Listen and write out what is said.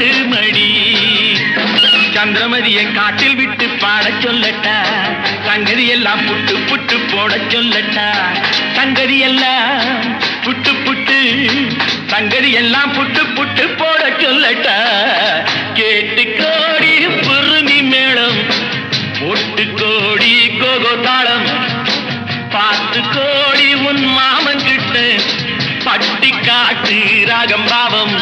பாட்டு மடி. சந்திரமதியை காட்டில் விட்டு பாட சொல்லட்டா, சங்கதி எல்லாம் புட்டு புட்டு போட சொல்லட்டா. சங்கதி எல்லாம் புட்டு புட்டு, சங்கதி எல்லாம் புட்டு புட்டு போட சொல்லட்டா. கேட்டு கோடி புருமி மேளம், ஒட்டு கோடி கோகோ தாளம், பார்த்து கோடி உன் மாமன் கிட்ட பட்டி காட்டு ராகம் பாவம்.